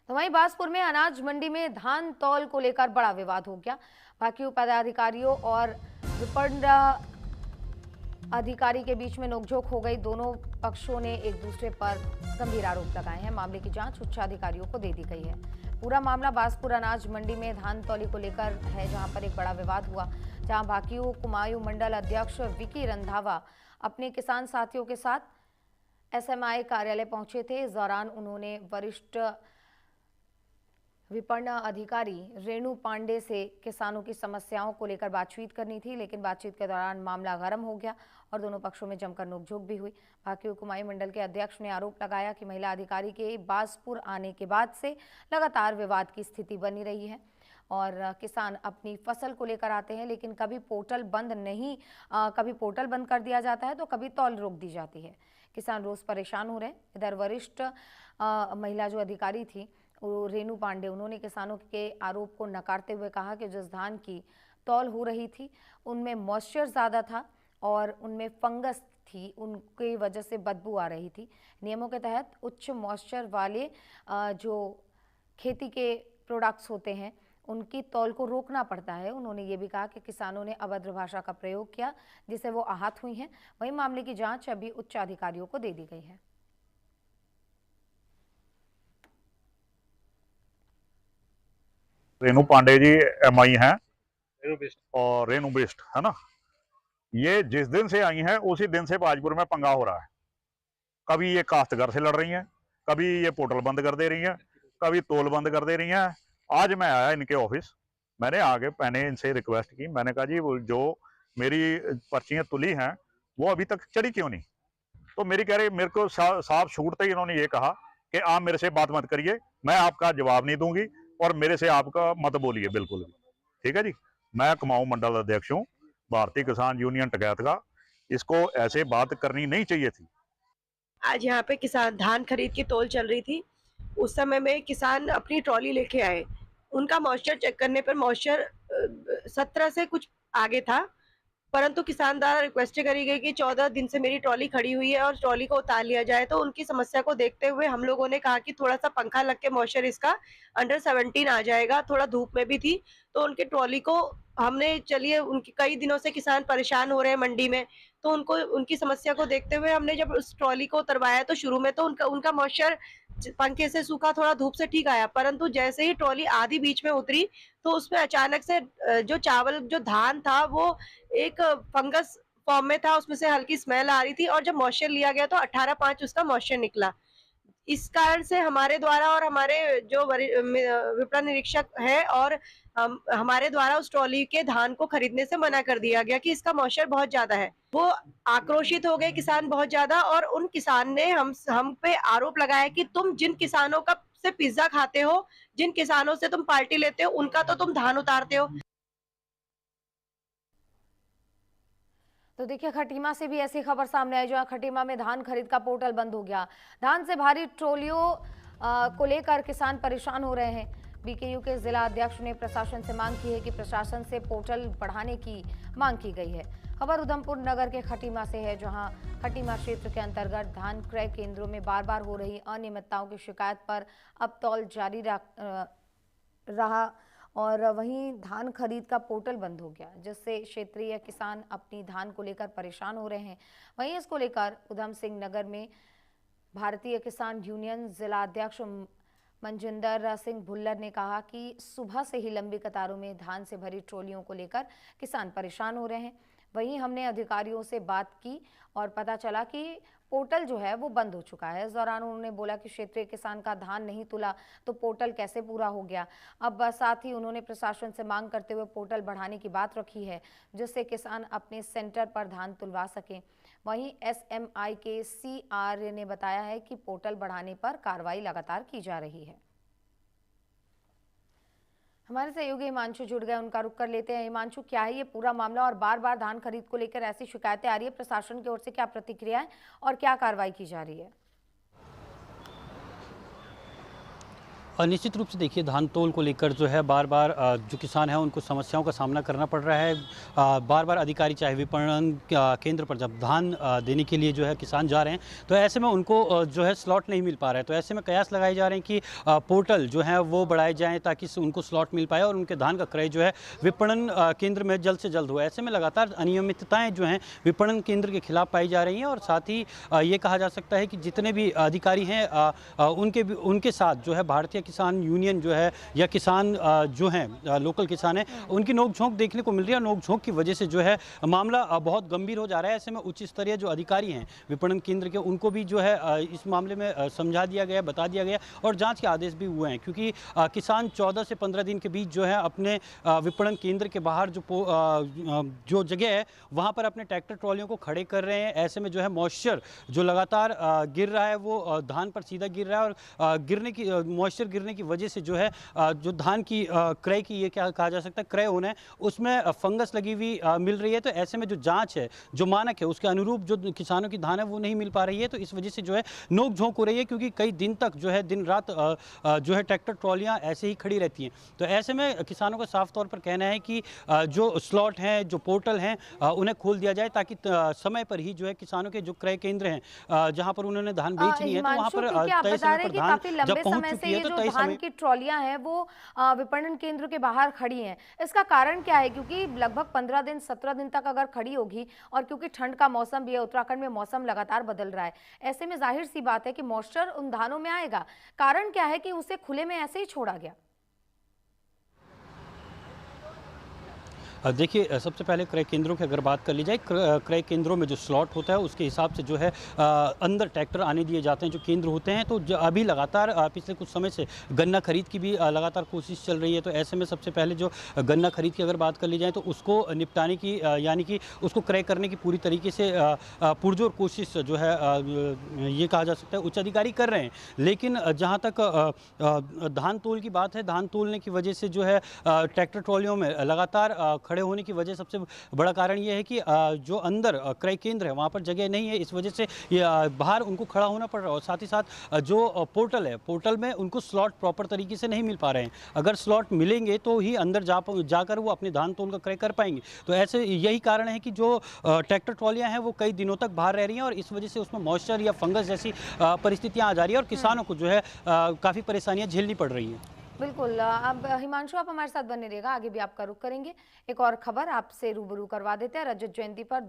तो वहीं बासपुर में अनाज मंडी में धान तौल को लेकर बड़ा विवाद हो गया। बाकी पदाधिकारियों और विपणन अधिकारी के बीच में नोकझोंक हो गई। दोनों पक्षों ने एक दूसरे पर गंभीर आरोप लगाए हैं। मामले की जांच उच्च अधिकारियों को दे दी गई है। पूरा मामला बासपुर अनाज मंडी में धान तौली को लेकर है, जहां पर एक बड़ा विवाद हुआ, जहां भाकियू कुमायूं मंडल अध्यक्ष विकी रंधावा अपने किसान साथियों के साथ एसएमआई कार्यालय पहुंचे थे। इस दौरान उन्होंने वरिष्ठ विपणन अधिकारी रेणु पांडे से किसानों की समस्याओं को लेकर बातचीत करनी थी, लेकिन बातचीत के दौरान मामला गर्म हो गया और दोनों पक्षों में जमकर नोकझोंक भी हुई। भाकियू कुमायूं मंडल के अध्यक्ष ने आरोप लगाया कि महिला अधिकारी के बासपुर आने के बाद से लगातार विवाद की स्थिति बनी रही है और किसान अपनी फसल को लेकर आते हैं, लेकिन कभी पोर्टल बंद कर दिया जाता है तो कभी तौल रोक दी जाती है। किसान रोज परेशान हो रहे हैं। इधर वरिष्ठ महिला जो अधिकारी थी रेणु पांडे, उन्होंने किसानों के आरोप को नकारते हुए कहा कि जिस धान की तौल हो रही थी उनमें मॉइस्चर ज़्यादा था और उनमें फंगस थी, उनकी वजह से बदबू आ रही थी। नियमों के तहत उच्च मॉइस्चर वाले जो खेती के प्रोडक्ट्स होते हैं उनकी तौल को रोकना पड़ता है। उन्होंने ये भी कहा कि किसानों ने अभद्र भाषा का प्रयोग किया जिससे वो आहत हुई हैं। वहीं मामले की जांच अभी उच्च अधिकारियों को दे दी गई है। रेणु पांडे जी एमआई हैं और रेणु बिस्ट है ना। ये जिस दिन से आई हैं उसी दिन से बाजपुर में पंगा हो रहा है। कभी ये काश्तकार से लड़ रही हैं, कभी ये पोर्टल बंद कर दे रही हैं, कभी तोल बंद कर दे रही हैं। आज मैं आया इनके ऑफिस, मैंने आगे मैंने इनसे रिक्वेस्ट की, मैंने कहा जी वो जो मेरी पर्चियां तुली हैं वो अभी तक चढ़ी क्यों नहीं। तो मेरी कह रही मेरे को साफ छूटते ही इन्होंने ये कहा कि आप मेरे से बात मत करिए, मैं आपका जवाब नहीं दूंगी और मेरे से आपका मत बोलिए बिल्कुल भी। ठीक है जी। मैं कुमाऊं मंडल अध्यक्ष हूँ भारतीय किसान यूनियन टिकैत का। इसको ऐसे बात करनी नहीं चाहिए थी। आज यहाँ पे किसान धान खरीद की तौल चल रही थी। उस समय में किसान अपनी ट्रॉली लेके आए। उनका मॉइस्चर चेक करने पर मॉइस्चर 17 से कुछ आगे था, परंतु किसान द्वारा रिक्वेस्ट करी गई कि 14 दिन से मेरी ट्रॉली खड़ी हुई है और ट्रॉली को उतार लिया जाए। तो उनकी समस्या को देखते हुए हम लोगों ने कहा कि थोड़ा सा पंखा लग के मॉइस्चर इसका अंडर 17 आ जाएगा। थोड़ा धूप में भी थी तो उनकी ट्रॉली को हमने, चलिए उनकी कई दिनों से किसान परेशान हो रहे हैं मंडी में, तो उनको उनकी समस्या को देखते हुए हमने जब उस ट्रॉली को उतरवाया तो शुरू में तो उनका मॉइस्चर पंखे से सूखा, थोड़ा धूप से ठीक आया, परंतु जैसे ही ट्रॉली आधी बीच में उतरी तो उसमें अचानक से जो धान था वो एक फंगस फॉर्म में था, उसमें से हल्की स्मेल आ रही थी और जब मॉइस्चर लिया गया तो 18.5 उसका मॉइस्चर निकला। इस कारण से हमारे द्वारा और हमारे जो विपणन निरीक्षक है और हमारे द्वारा उस ट्रॉली के धान को खरीदने से मना कर दिया गया कि इसका मॉइस्चर बहुत ज्यादा है। वो आक्रोशित हो गए किसान बहुत ज्यादा, और उन किसान ने हम पे आरोप लगाया कि तुम जिन किसानों का से पिज्जा खाते हो, जिन किसानों से तुम पार्टी लेते हो, उनका तो तुम धान उतारते हो। तो देखिए, खटीमा से भी ऐसी खबर सामने आई, जहां खटीमा में धान खरीद का पोर्टल बंद हो गया। धान से भारी ट्रोलियों को लेकर किसान परेशान हो रहे हैं। बीकेयू के जिला अध्यक्ष ने प्रशासन से मांग की है कि प्रशासन से पोर्टल बढ़ाने की मांग की गई है। खबर उधमपुर नगर के खटीमा से है, जहां खटीमा क्षेत्र के अंतर्गत धान क्रय केंद्रों में बार बार हो रही अनियमितताओं की शिकायत पर अब तौल जारी रहा और वहीं धान खरीद का पोर्टल बंद हो गया, जिससे क्षेत्रीय किसान अपनी धान को लेकर परेशान हो रहे हैं। वहीं इसको लेकर उधम सिंह नगर में भारतीय किसान यूनियन जिला अध्यक्ष मनजिंदर सिंह भुल्लर ने कहा कि सुबह से ही लंबी कतारों में धान से भरी ट्रॉलियों को लेकर किसान परेशान हो रहे हैं। वहीं हमने अधिकारियों से बात की और पता चला कि पोर्टल जो है वो बंद हो चुका है। इस दौरान उन्होंने बोला कि क्षेत्रीय किसान का धान नहीं तुला तो पोर्टल कैसे पूरा हो गया। अब साथ ही उन्होंने प्रशासन से मांग करते हुए पोर्टल बढ़ाने की बात रखी है, जिससे किसान अपने सेंटर पर धान तुलवा सकें। वहीं एसएमआई के सीआर ने बताया है कि पोर्टल बढ़ाने पर कार्रवाई लगातार की जा रही है। हमारे सहयोगी हिमांशु जुड़ गए, उनका रुख कर लेते हैं। हिमांशु, क्या है ये पूरा मामला और बार बार धान खरीद को लेकर ऐसी शिकायतें आ रही है, प्रशासन की ओर से क्या प्रतिक्रिया है और क्या कार्रवाई की जा रही है? निश्चित रूप से देखिए धान तौल को लेकर जो है बार-बार जो किसान हैं उनको समस्याओं का सामना करना पड़ रहा है। बार-बार अधिकारी चाहे विपणन केंद्र पर जब धान देने के लिए जो है किसान जा रहे हैं, तो ऐसे में उनको जो है स्लॉट नहीं मिल पा रहा है। तो ऐसे में कयास लगाए जा रहे हैं कि पोर्टल जो है वो बढ़ाए जाएँ ताकि उनको स्लॉट मिल पाए और उनके धान का क्रय जो है विपणन केंद्र में जल्द से जल्द हो। ऐसे में लगातार अनियमितताएँ जो हैं विपणन केंद्र के खिलाफ पाई जा रही हैं और साथ ही ये कहा जा सकता है कि जितने भी अधिकारी हैं उनके साथ जो है भारतीय किसान यूनियन जो है या किसान जो हैं लोकल किसान हैं उनकी नोक-झोंक देखने को मिल रही है। नोक-झोंक की वजह से जो है मामला बहुत गंभीर हो जा रहा है। ऐसे में उच्च स्तरीय जो अधिकारी हैं विपणन केंद्र के उनको भी जो है इस मामले में समझा दिया गया, बता दिया गया और जांच के आदेश भी हुए हैं क्योंकि किसान 14 से 15 दिन के बीच जो है अपने विपणन केंद्र के बाहर जो जगह है वहाँ पर अपने ट्रैक्टर ट्रॉलियों को खड़े कर रहे हैं। ऐसे में जो है मॉइस्चर जो लगातार गिर रहा है वो धान पर सीधा गिर रहा है और मॉइस्चर गिरने की वजह से जो है जो धान की क्रय की ये क्या कहा जा सकता है क्रय होना है उसमें फंगस लगी हुई मिल रही है। तो ऐसे में जो जांच है जो मानक है उसके अनुरूप जो किसानों की धान है वो नहीं मिल पा रही है। तो इस वजह से जो है नोक झोंक हो रही है क्योंकि कई दिन तक जो है दिन रात जो है ट्रैक्टर ट्रॉलियां ऐसे ही खड़ी रहती हैं। तो ऐसे में किसानों का साफ तौर पर कहना है कि जो स्लॉट हैं जो पोर्टल हैं उन्हें खोल दिया जाए ताकि समय पर ही जो है किसानों के जो क्रय केंद्र हैं जहां पर उन्होंने धान बेचनी है तो वहां पर तय समय पर धान जब पहुंच चुकी है तो तय समय की ट्रॉलियां हैं वो विपणन केंद्र के बाहर खड़ी हैं। इसका कारण क्या है? क्योंकि लगभग 15 दिन 17 दिन तक अगर खड़ी होगी और क्योंकि ठंड का मौसम भी है, उत्तराखंड में मौसम लगातार बदल रहा है, ऐसे में जाहिर सी बात है कि मॉइस्चर उन धानों में आएगा। कारण क्या है कि उसे खुले में ऐसे ही छोड़ा गया? देखिए सबसे पहले क्रय केंद्रों की अगर बात कर ली जाए क्रय केंद्रों में जो स्लॉट होता है उसके हिसाब से जो है अंदर ट्रैक्टर आने दिए जाते हैं जो केंद्र होते हैं। तो अभी लगातार पिछले कुछ समय से गन्ना खरीद की भी लगातार कोशिश चल रही है। तो ऐसे में सबसे पहले जो गन्ना खरीद की अगर बात कर ली जाए तो उसको निपटाने की यानी कि उसको क्रय करने की पूरी तरीके से पुरजोर कोशिश जो है ये कहा जा सकता है उच्च अधिकारी कर रहे हैं। लेकिन जहाँ तक धान तौल की बात है, धान तौलने की वजह से जो है ट्रैक्टर ट्रॉलियों में लगातार खड़े होने की वजह सबसे बड़ा कारण ये है कि जो अंदर क्रय केंद्र है वहाँ पर जगह नहीं है। इस वजह से बाहर उनको खड़ा होना पड़ रहा है और साथ ही साथ जो पोर्टल है पोर्टल में उनको स्लॉट प्रॉपर तरीके से नहीं मिल पा रहे हैं। अगर स्लॉट मिलेंगे तो ही अंदर जाकर वो अपने धान तौल का क्रय कर पाएंगे। तो ऐसे यही कारण है कि जो ट्रैक्टर ट्रॉलियाँ हैं वो कई दिनों तक बाहर रह रही हैं और इस वजह से उसमें मॉइस्चर या फंगस जैसी परिस्थितियाँ आ जा रही है और किसानों को जो है काफ़ी परेशानियाँ झेलनी पड़ रही हैं। बिल्कुल। अब हिमांशु आप हमारे साथ बने रहिएगा, आगे भी आपका रुख करेंगे। एक और खबर आपसे रूबरू करवा देते हैं। रजत जयंती पर